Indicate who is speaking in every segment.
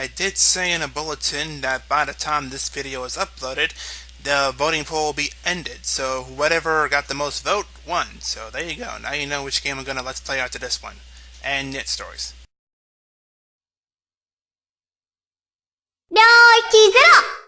Speaker 1: I did say in a bulletin that by the time this video is uploaded, the voting poll will be ended. So whatever got the most vote won. So there you go. Now you know which game I'm gonna let's play after this one. And Knit Stories.
Speaker 2: 領域ゼロ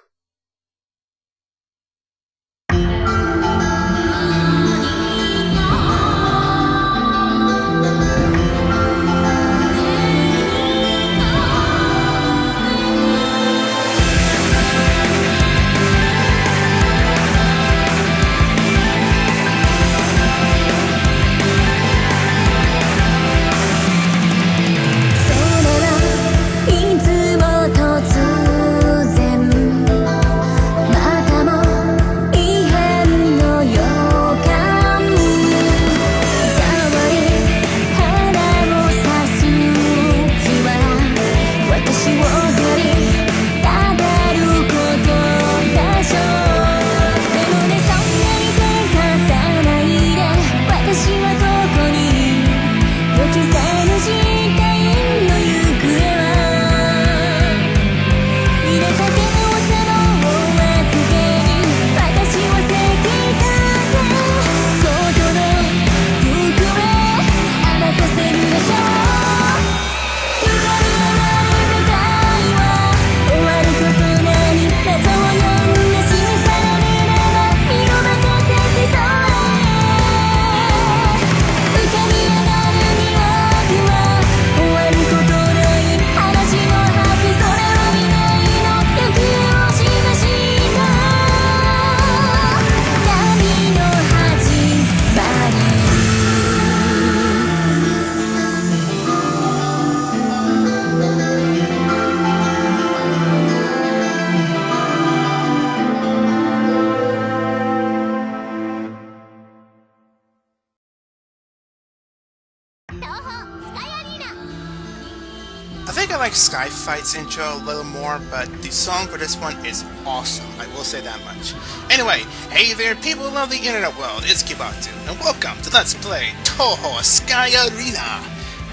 Speaker 1: I think I like Sky Fight's intro a little more, but the song for this one is awesome, I will say that much. Anyway, hey there people of the internet world, it's Kibatu, and welcome to Let's Play Touhou Sky Arena!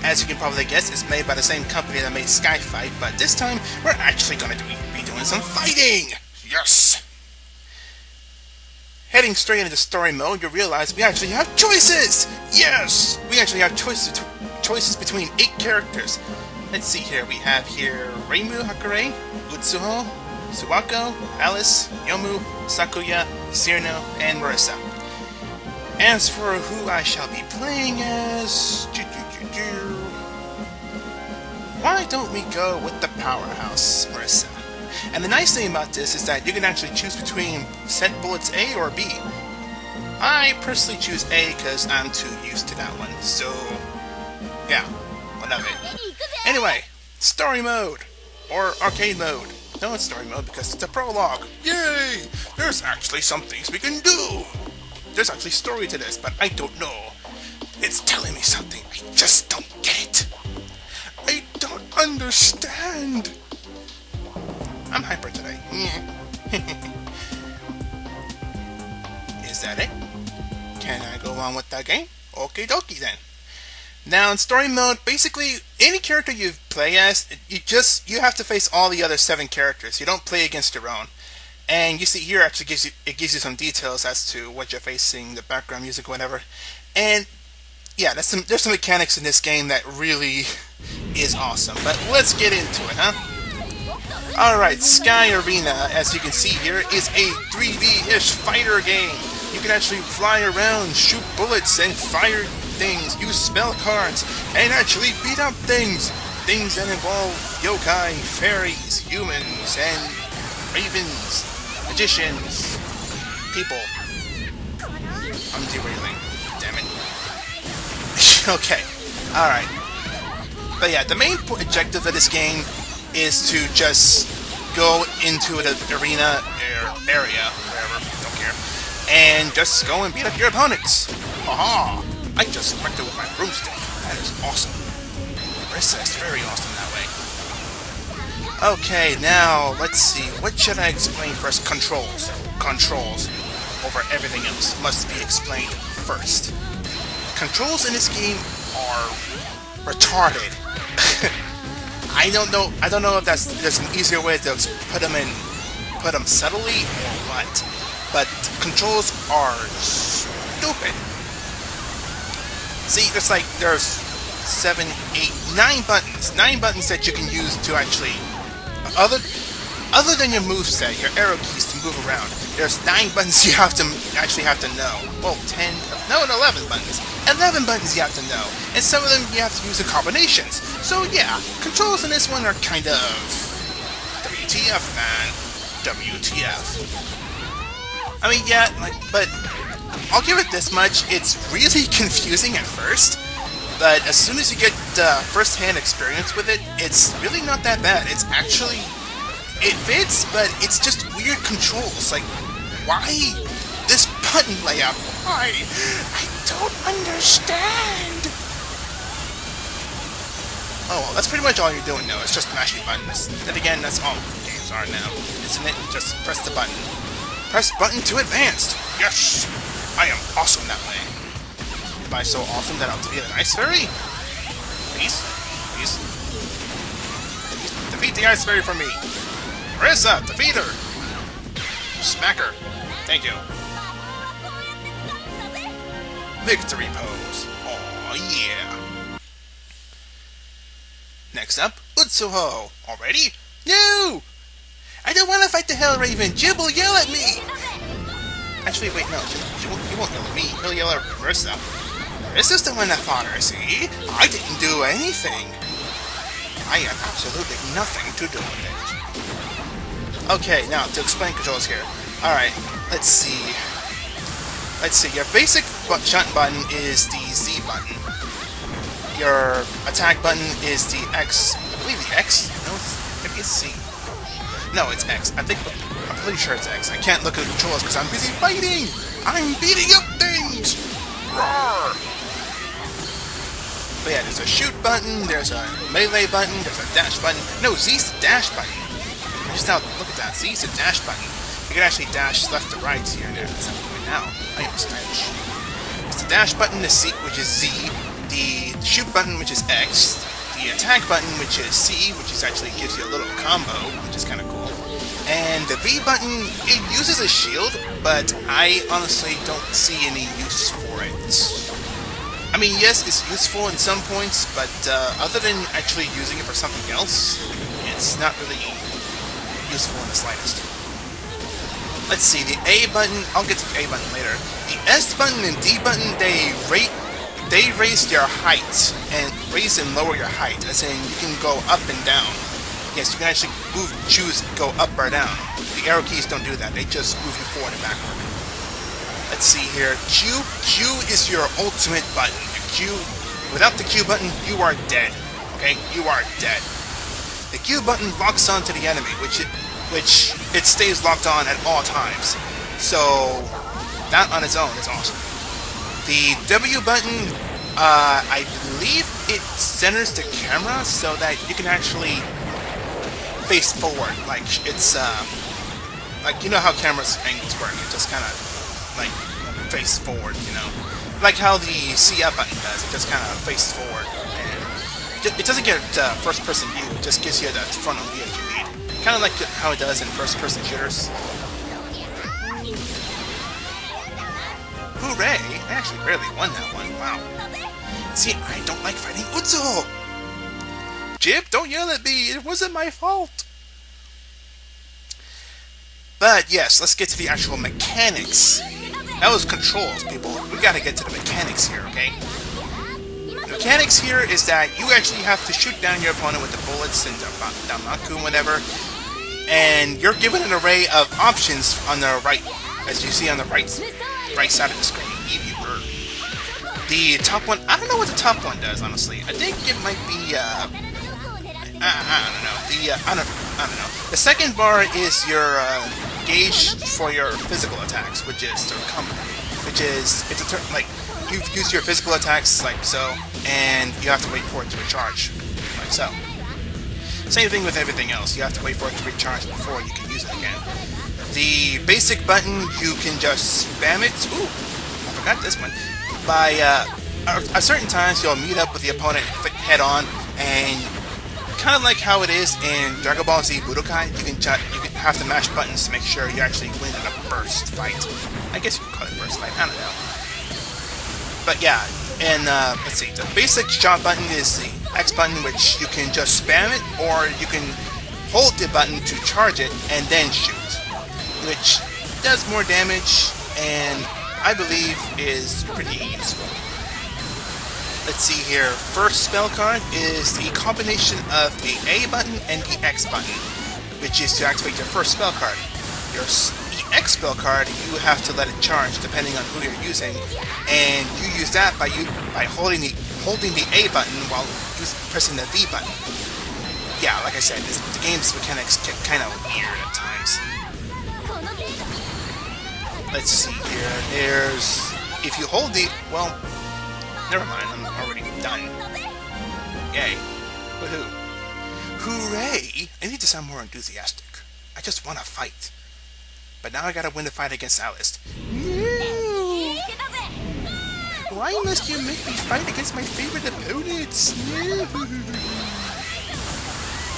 Speaker 1: As you can probably guess, it's made by the same company that made Sky Fight, but this time, we're actually going to be doing some fighting! Yes! Heading straight into story mode, you realize we actually have choices! Yes! We actually have choices between 8 characters. Let's see here, we have here Reimu, Utsuho, Suwako, Alice, Youmu, Sakuya, Cirno, and Marisa. As for who I shall be playing as... why don't we go with the powerhouse, Marisa? And the nice thing about this is that you can actually choose between set bullets A or B. I personally choose A because I'm too used to that one, so yeah, whatever. Anyway, story mode, or arcade mode. No, it's story mode because it's a prologue. Yay! There's actually some things we can do! There's actually story to this, but I don't know. It's telling me something, I just don't get it. I don't understand. I'm hyper today. Is that it? Can I go on with that game? Okie dokie then. Now in story mode, basically any character you play as, you have to face all the other 7 characters. You don't play against your own. And you see here actually gives you some details as to what you're facing, the background music, whatever. And yeah, there's some mechanics in this game that really is awesome. But let's get into it, huh? Alright, Sky Arena, as you can see here, is a 3D-ish fighter game. You can actually fly around, shoot bullets, and fire things, use spell cards, and actually beat up things. Things that involve yokai, fairies, humans, and ravens, magicians, people. I'm derailing. Damn it. Okay, alright. But yeah, the main objective of this game is to just go into the arena area, wherever, don't care, and just go and beat up your opponents. Haha! I just wrecked it with my broomstick. That is awesome. Marisa is very awesome that way. Okay, now let's see. What should I explain first? Controls. Controls over everything else must be explained first. Controls in this game are retarded. I don't know if there's an easier way to put them subtly or what. But controls are stupid. See, there's 7, 8, 9 buttons. 9 buttons that you can use to actually other than your moveset, your arrow keys to move around. There's 9 buttons you have to know. Well, 11 buttons. 11 buttons you have to know. And some of them you have to use in combinations. So yeah, controls in this one are kind of WTF, man. WTF. I mean, yeah, but I'll give it this much. It's really confusing at first, but as soon as you get first-hand experience with it, it's really not that bad. It's actually, it fits, but it's just weird controls. Like, why this button layout? Why? I don't understand. Oh, well, that's pretty much all you're doing now. It's just mashing buttons. Then again, that's all games are now, isn't it? Just press the button. Press button to advanced. Yes! I am awesome that way. Am I so awesome that I'll defeat an ice fairy? Please? Please? Defeat the ice fairy for me. Marisa, defeat her! Smack her. Thank you. Victory pose. Aw, yeah. Next up, Utsuho. Already? No! I don't want to fight the Hell Raven. Jib will yell at me! Actually, wait, no. He won't yell at me. He'll yell at Marisa. Marisa's the one that fought her, see? I didn't do anything. I have absolutely nothing to do with it. Okay, now, to explain controls here. Alright, let's see. Your basic shot button is the Z button. Your attack button is the X. I believe the X? No, maybe it's C. No, it's X. I'm pretty sure it's X. I can't look at the controls because I'm busy fighting! I'm beating up things! Roar! But yeah, there's a shoot button, there's a melee button, there's a dash button. No, Z's the dash button. Just now, look at that. Z's the dash button. You can actually dash left to right here and there. That's how I'm doing now. I am stylish. It's the dash button, the C, which is Z. The shoot button, which is X. The attack button, which is C, which is actually gives you a little combo, which is kind of cool. And the V button, it uses a shield, but I honestly don't see any use for it. I mean, yes, it's useful in some points, but other than actually using it for something else, it's not really useful in the slightest. Let's see, the A button, I'll get to the A button later. The S button and D button, they raise your height, and raise and lower your height, as in you can go up and down. Yes, you can actually choose go up or down. The arrow keys don't do that, they just move you forward and backward. Let's see here, Q is your ultimate button. The Q, without the Q button, you are dead. Okay, you are dead. The Q button locks onto the enemy, which it stays locked on at all times. So, that on its own is awesome. The W button, I believe it centers the camera so that you can actually face forward. Like, it's, like, you know how camera's angles work. It just kind of, like, face forward, you know? Like how the C up button does. It just kind of faces forward. And it doesn't get first-person view. It just gives you that frontal view that you need. Kind of like how it does in first-person shooters. Hooray! I actually barely won that one. Wow. See, I don't like fighting Utsuho! Jib, don't yell at me! It wasn't my fault! But yes, let's get to the actual mechanics. That was controls, people. We gotta get to the mechanics here, okay? The mechanics here is that you actually have to shoot down your opponent with the bullets and Danmaku and whatever. And you're given an array of options on the right, as you see on the right side of the screen. The top one, I don't know what the top one does, honestly. I think it might be, I don't know. I don't know. The second bar is your gauge for your physical attacks, which is like you use your physical attacks like so, and you have to wait for it to recharge, like so. Same thing with everything else. You have to wait for it to recharge before you can use it again. The basic button, you can just spam it. Ooh, I forgot this one. By at certain times, you'll meet up with the opponent head on, and kind of like how it is in Dragon Ball Z Budokai. You can have to mash buttons to make sure you actually win in a burst fight. I guess you could call it burst fight. I don't know. But yeah, and let's see. The basic shot button is the X button, which you can just spam it, or you can hold the button to charge it and then shoot, which does more damage and I believe is pretty useful. Let's see here. First spell card is the combination of the A button and the X button, which is to activate your first spell card. The X spell card, you have to let it charge depending on who you're using, and you use that by holding the A button while pressing the V button. Yeah, like I said, the game's mechanics get kind of weird at times. Let's see here. There's... if you hold the... well, never mind, I'm already done. Yay. Woohoo. Hooray! I need to sound more enthusiastic. I just want to fight. But now I gotta win the fight against Alice. No! Why must you make me fight against my favorite opponents? No!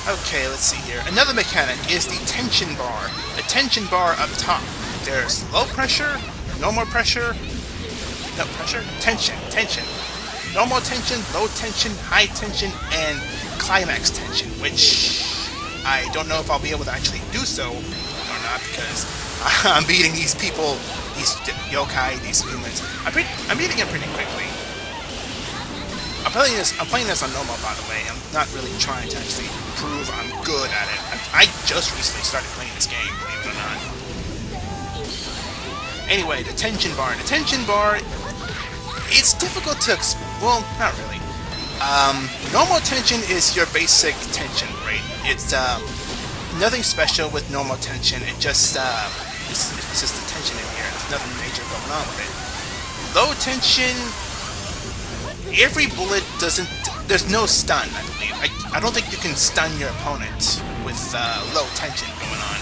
Speaker 1: Okay, let's see here. Another mechanic is the tension bar. The tension bar up top. There's low pressure, normal pressure, no pressure, tension, normal tension, low tension, high tension, and climax tension, which I don't know if I'll be able to actually do so or not, because I'm beating these people, these yokai, these humans. I'm beating them pretty quickly. I'm playing this on normal, by the way. I'm not really trying to actually prove I'm good at it. I just recently started playing this game, believe it or not. Anyway, the tension bar. The tension bar, it's difficult to well, not really. Normal tension is your basic tension rate. It's nothing special with normal tension. It just it's just the tension in here. There's nothing major going on with it. Low tension, every bullet doesn't... there's no stun, I believe. I don't think you can stun your opponent with low tension going on.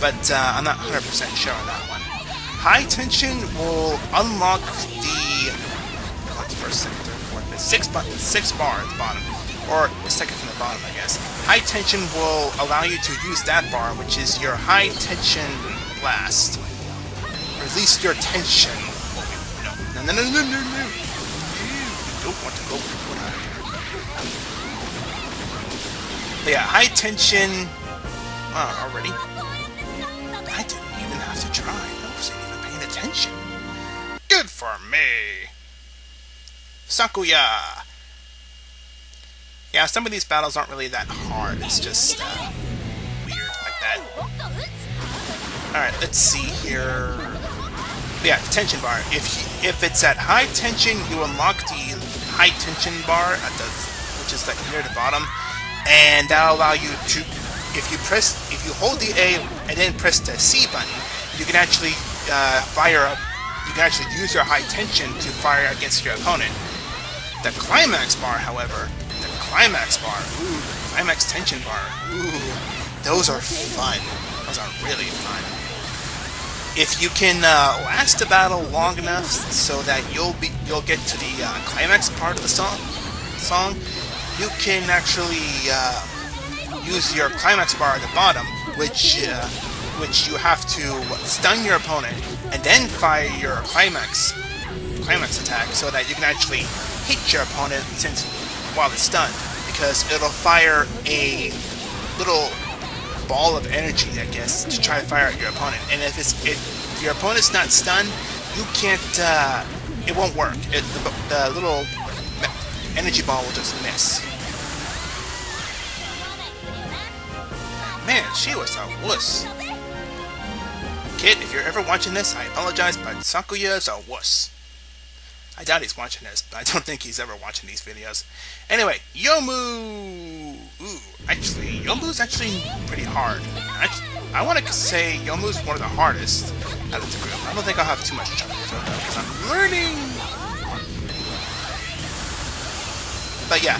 Speaker 1: But I'm not 100% sure on that one. High tension will unlock the... what's first, second, third, fourth, fifth, sixth bar at the bottom. Or second from the bottom, I guess. High tension will allow you to use that bar, which is your high tension blast. Release your tension. No. Don't want to go with out of here. But yeah, high tension... wow, already? I didn't even have to try. I wasn't even paying attention. Good for me! Sakuya! Yeah, some of these battles aren't really that hard. It's just weird like that. Alright, let's see here. Yeah, the tension bar. If it's at high tension, you unlock the high tension bar at the, which is like near the bottom, and that'll allow you to, if you hold the A and then press the C button, you can actually you can actually use your high tension to fire against your opponent. The climax bar, however, climax bar, ooh, climax tension bar, ooh, those are fun. Those are really fun. If you can last the battle long enough so that you'll get to the climax part of the song, you can actually use your climax bar at the bottom, which you have to stun your opponent and then fire your climax attack so that you can actually hit your opponent while it's stunned, because it'll fire a little ball of energy, I guess, to try to fire at your opponent. And if your opponent's not stunned, you can't. It won't work. The little energy ball will just miss. Man, she was a wuss. Kid, if you're ever watching this, I apologize, but Sakuya's a wuss. I doubt he's watching this, but I don't think he's ever watching these videos. Anyway, Youmu! Ooh, actually, Yomu's actually pretty hard. I want to say Yomu's one of the hardest out of the group. I don't think I'll have too much trouble with her, because I'm learning! But yeah,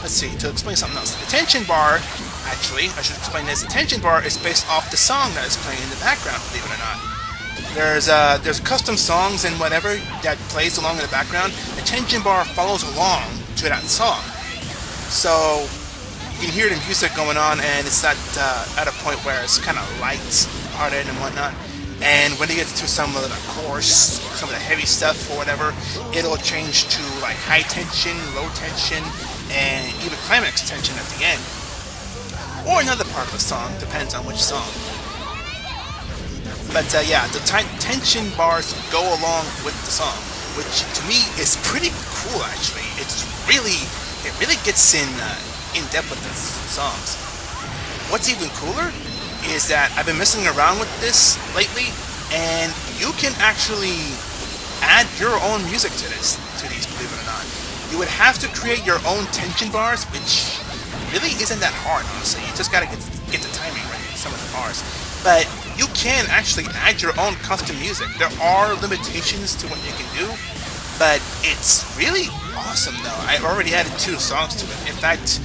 Speaker 1: let's see, to explain something else. The tension bar, actually, I should explain this. The tension bar is based off the song that is playing in the background, believe it or not. There's custom songs and whatever that plays along in the background. The tension bar follows along to that song. So you can hear the music going on, and it's at a point where it's kind of light-hearted and whatnot. And when it gets to some of the coarse, some of the heavy stuff or whatever, it'll change to like high tension, low tension, and even climax tension at the end. Or another part of the song, depends on which song. But yeah, the tension bars go along with the song, which to me is pretty cool actually. It really gets in depth with the songs. What's even cooler is that I've been messing around with this lately, and you can actually add your own music to these, believe it or not. You would have to create your own tension bars, which really isn't that hard, honestly. You just gotta get the timing right with some of the bars. But you can actually add your own custom music. There are limitations to what you can do, but it's really awesome though. I already added 2 songs to it. In fact,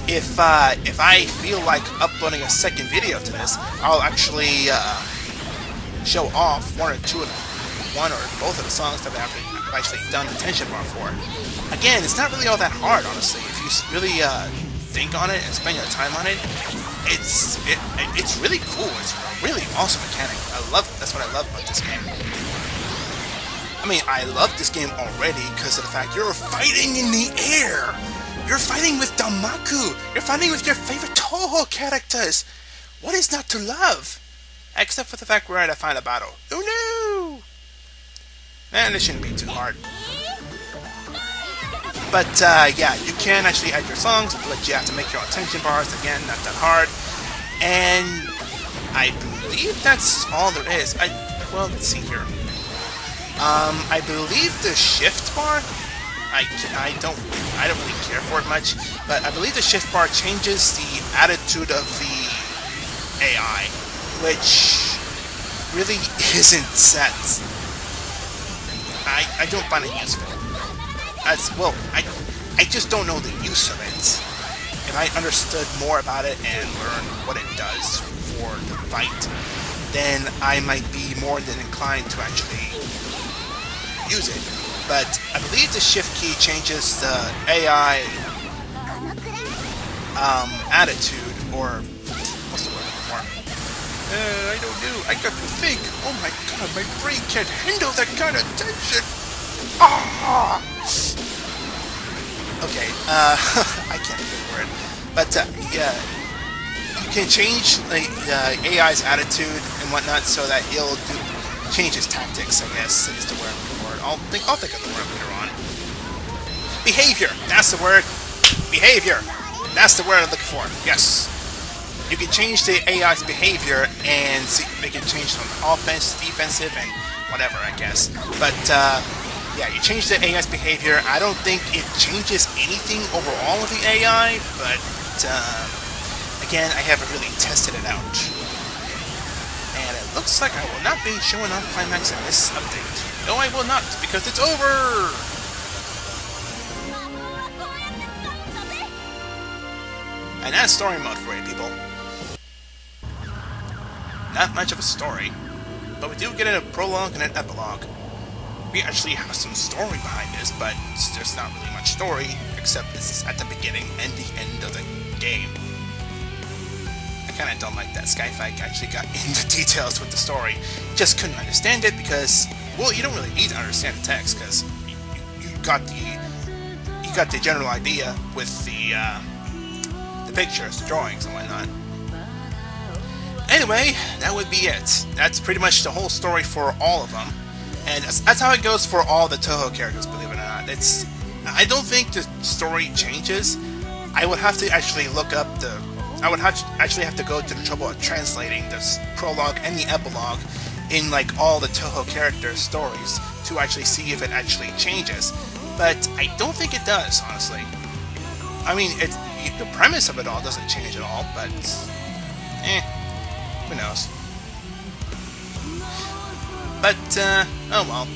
Speaker 1: if I feel like uploading a second video to this, I'll actually show off one or both of the songs that I've actually done the tension bar for. Again, it's not really all that hard, honestly. If you really think on it and spend your time on it, it's really cool. It's a really awesome mechanic. That's what I love about this game. I mean, I love this game already because of the fact you're fighting in the air. You're fighting with Danmaku! You're fighting with your favorite Touhou characters! What is not to love? Except for the fact we're at a final battle. Oh no! Man, this shouldn't be too hard. But yeah, you can actually add your songs, but you have to make your own tension bars. Again, not that hard. And I believe that's all there is. Well, let's see here. I believe the shift bar, I don't really care for it much, but I believe the shift bar changes the attitude of the AI, which really isn't set. I don't find it useful. As well, I just don't know the use of it. If I understood more about it and learned what it does for the fight, then I might be more than inclined to actually use it. But I believe the shift key changes the AI attitude, or what's the word for it? I don't know. I got to think. Oh my god, my brain can't handle that kind of tension. Ah! Okay, I can't think of the word. But yeah, you can change the AI's attitude and whatnot so that he'll change his tactics, I guess, is the word I'm looking for. I'll think of the word later on. Behavior! That's the word! Behavior! That's the word I'm looking for. Yes! You can change the AI's behavior and make it change from offense, defensive, and whatever, I guess. But, yeah, you change the AI's behavior. I don't think it changes anything overall with the AI, but, again, I haven't really tested it out. And it looks like I will not be showing off climax in this update. No, I will not, because it's over! And that's story mode for you people. Not much of a story, but we do get a prologue and an epilogue. We actually have some story behind this, but there's not really much story, except it's at the beginning and the end of the game. I kinda don't like that Sky Fight actually got into details with the story. Just couldn't understand it because, well, you don't really need to understand the text, because you got the general idea with the pictures, the drawings, and whatnot. Anyway, that would be it. That's pretty much the whole story for all of them. And that's how it goes for all the Touhou characters, believe it or not. I don't think the story changes. I would have to actually look up actually have to go to the trouble of translating this prologue and the epilogue in like all the Touhou character stories to actually see if it actually changes. But I don't think it does, honestly. I mean, the premise of it all doesn't change at all, but who knows? But oh well.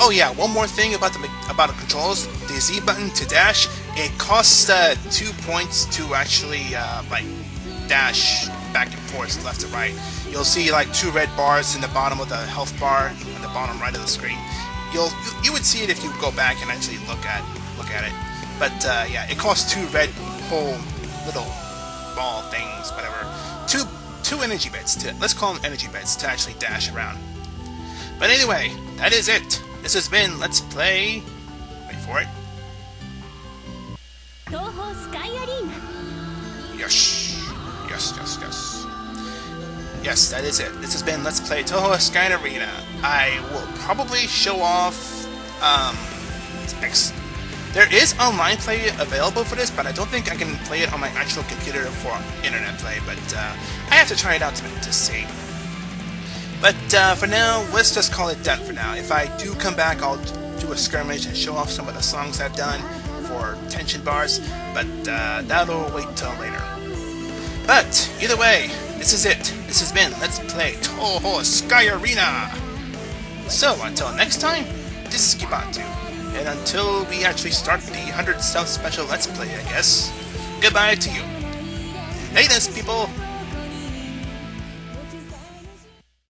Speaker 1: Oh yeah, one more thing about the controls. The Z button to dash, it costs 2 points to actually like dash back and forth, left to right. You'll see like 2 red bars in the bottom of the health bar on the bottom right of the screen. You would see it if you go back and actually look at it. But yeah, it costs 2 red whole little ball things, whatever. Two energy bits. Let's call them energy bits to actually dash around. But anyway, that is it. This has been Let's Play. Wait for it.
Speaker 2: Touhou Sky Arena.
Speaker 1: Yes. Yes, that is it. This has been Let's Play Touhou Sky Arena. I will probably show off, there is online play available for this, but I don't think I can play it on my actual computer for internet play, but I have to try it out to see. But for now, let's just call it done for now. If I do come back, I'll do a skirmish and show off some of the songs I've done for tension bars, but that'll wait till later. But either way, this is it. This has been Let's Play Touhou Sky Arena. So until next time, this is Kibatu, and until we actually start the 100 Stealth Special Let's Play, I guess, goodbye to you. Latest, people!